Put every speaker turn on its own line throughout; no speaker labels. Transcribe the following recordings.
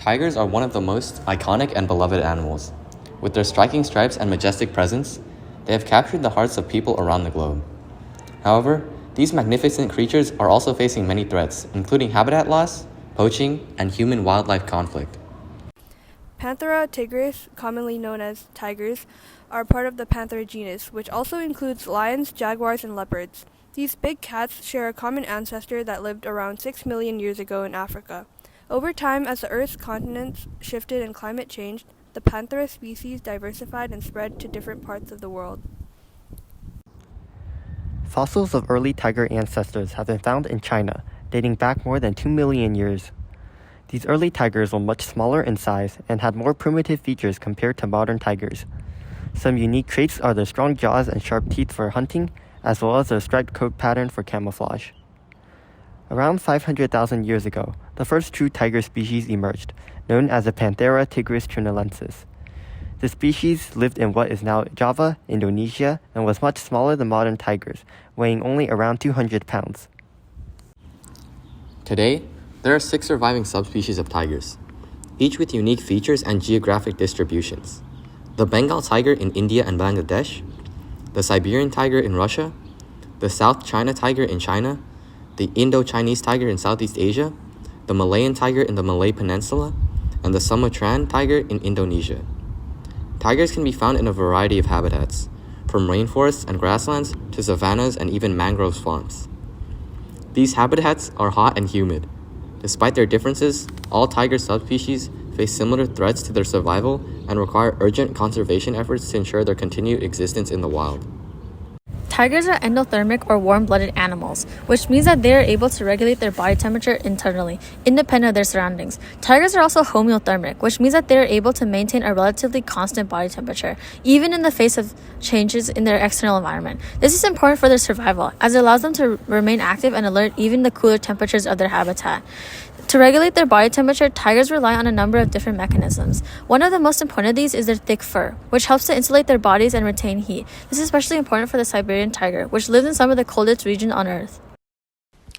Tigers are one of the most iconic and beloved animals. With their striking stripes and majestic presence, they have captured the hearts of people around the globe. However, these magnificent creatures are also facing many threats, including habitat loss, poaching, and human-wildlife conflict.
Panthera tigris, commonly known as tigers, are part of the Panthera genus, which also includes lions, jaguars, and leopards. These big cats share a common ancestor that lived around 6 million years ago in Africa. Over time, as the Earth's continents shifted and climate changed, the Panthera species diversified and spread to different parts of the world.
Fossils of early tiger ancestors have been found in China, dating back more than 2 million years. These early tigers were much smaller in size and had more primitive features compared to modern tigers. Some unique traits are their strong jaws and sharp teeth for hunting, as well as their striped coat pattern for camouflage. Around 500,000 years ago, the first true tiger species emerged, known as the Panthera tigris trinalensis. The species lived in what is now Java, Indonesia, and was much smaller than modern tigers, weighing only around 200 pounds.
Today, there are 6 surviving subspecies of tigers, each with unique features and geographic distributions. The Bengal tiger in India and Bangladesh, the Siberian tiger in Russia, the South China tiger in China, the Indo-Chinese tiger in Southeast Asia, the Malayan tiger in the Malay Peninsula, and the Sumatran tiger in Indonesia. Tigers can be found in a variety of habitats, from rainforests and grasslands to savannas and even mangrove swamps. These habitats are hot and humid. Despite their differences, all tiger subspecies face similar threats to their survival and require urgent conservation efforts to ensure their continued existence in the wild.
Tigers are endothermic or warm-blooded animals, which means that they are able to regulate their body temperature internally, independent of their surroundings. Tigers are also homeothermic, which means that they are able to maintain a relatively constant body temperature, even in the face of changes in their external environment. This is important for their survival, as it allows them to remain active and alert even in the cooler temperatures of their habitat. To regulate their body temperature, tigers rely on a number of different mechanisms. One of the most important of these is their thick fur, which helps to insulate their bodies and retain heat. This is especially important for the Siberian tiger, which lives in some of the coldest regions on Earth.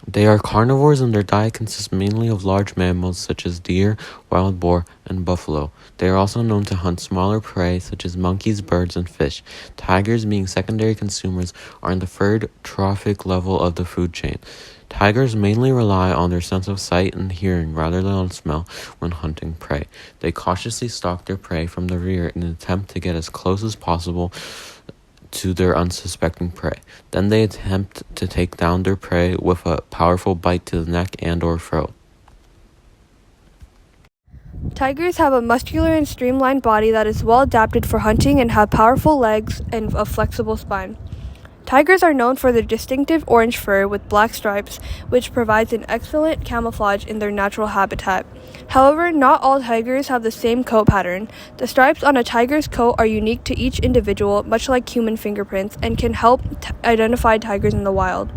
They are carnivores and their diet consists mainly of large mammals such as deer, wild boar, and buffalo. They are also known to hunt smaller prey such as monkeys, birds, and fish. Tigers, being secondary consumers, are in the third trophic level of the food chain. Tigers mainly rely on their sense of sight and hearing rather than on smell when hunting prey. They cautiously stalk their prey from the rear in an attempt to get as close as possible to their unsuspecting prey. Then they attempt to take down their prey with a powerful bite to the neck and/or throat.
Tigers have a muscular and streamlined body that is well adapted for hunting and have powerful legs and a flexible spine. Tigers are known for their distinctive orange fur with black stripes, which provides an excellent camouflage in their natural habitat. However, not all tigers have the same coat pattern. The stripes on a tiger's coat are unique to each individual, much like human fingerprints, and can help identify tigers in the wild.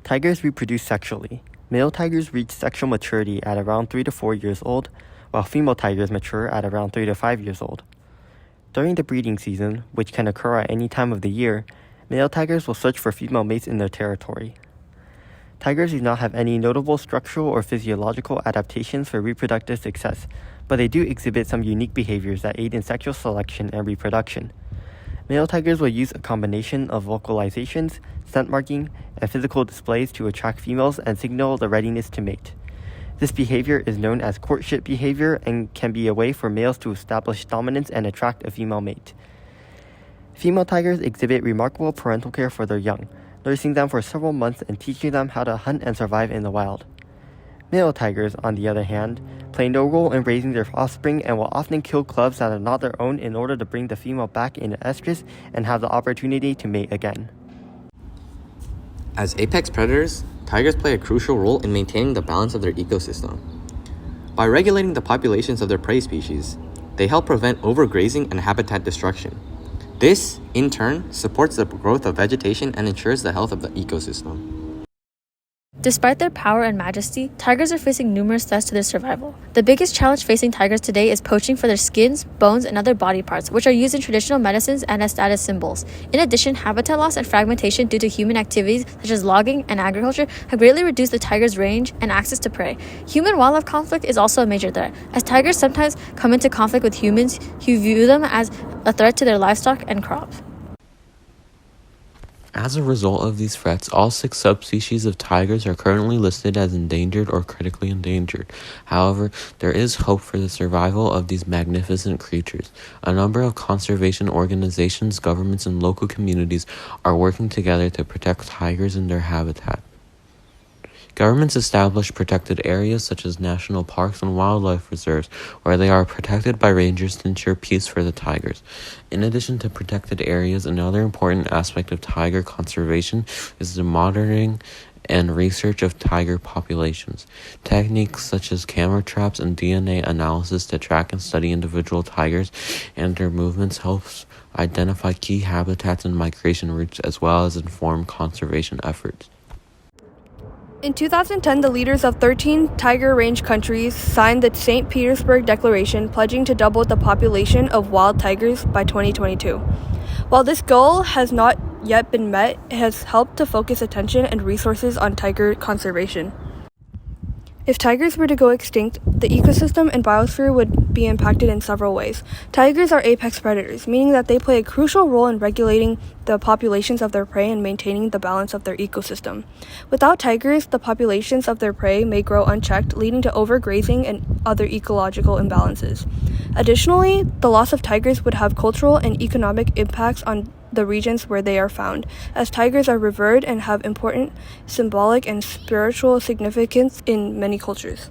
Tigers reproduce sexually. Male tigers reach sexual maturity at around 3 to 4 years old, while female tigers mature at around 3 to 5 years old. During the breeding season, which can occur at any time of the year, male tigers will search for female mates in their territory. Tigers do not have any notable structural or physiological adaptations for reproductive success, but they do exhibit some unique behaviors that aid in sexual selection and reproduction. Male tigers will use a combination of vocalizations, scent marking, and physical displays to attract females and signal the readiness to mate. This behavior is known as courtship behavior and can be a way for males to establish dominance and attract a female mate. Female tigers exhibit remarkable parental care for their young, nursing them for several months and teaching them how to hunt and survive in the wild. Male tigers, on the other hand, play no role in raising their offspring and will often kill cubs that are not their own in order to bring the female back into estrus and have the opportunity to mate again.
As apex predators, tigers play a crucial role in maintaining the balance of their ecosystem. By regulating the populations of their prey species, they help prevent overgrazing and habitat destruction. This, in turn, supports the growth of vegetation and ensures the health of the ecosystem.
Despite their power and majesty, tigers are facing numerous threats to their survival. The biggest challenge facing tigers today is poaching for their skins, bones, and other body parts, which are used in traditional medicines and as status symbols. In addition, habitat loss and fragmentation due to human activities such as logging and agriculture have greatly reduced the tiger's range and access to prey. Human-wildlife conflict is also a major threat, as tigers sometimes come into conflict with humans who view them as a threat to their livestock and crops.
As a result of these threats, all 6 subspecies of tigers are currently listed as endangered or critically endangered. However, there is hope for the survival of these magnificent creatures. A number of conservation organizations, governments, and local communities are working together to protect tigers and their habitat. Governments establish protected areas such as national parks and wildlife reserves, where they are protected by rangers to ensure peace for the tigers. In addition to protected areas, another important aspect of tiger conservation is the monitoring and research of tiger populations. Techniques such as camera traps and DNA analysis to track and study individual tigers and their movements helps identify key habitats and migration routes, as well as inform conservation efforts.
In 2010, the leaders of 13 tiger range countries signed the St. Petersburg Declaration, pledging to double the population of wild tigers by 2022. While this goal has not yet been met, it has helped to focus attention and resources on tiger conservation. If tigers were to go extinct, the ecosystem and biosphere would be impacted in several ways. Tigers are apex predators, meaning that they play a crucial role in regulating the populations of their prey and maintaining the balance of their ecosystem. Without tigers, the populations of their prey may grow unchecked, leading to overgrazing and other ecological imbalances. Additionally, the loss of tigers would have cultural and economic impacts on the regions where they are found, as tigers are revered and have important symbolic and spiritual significance in many cultures.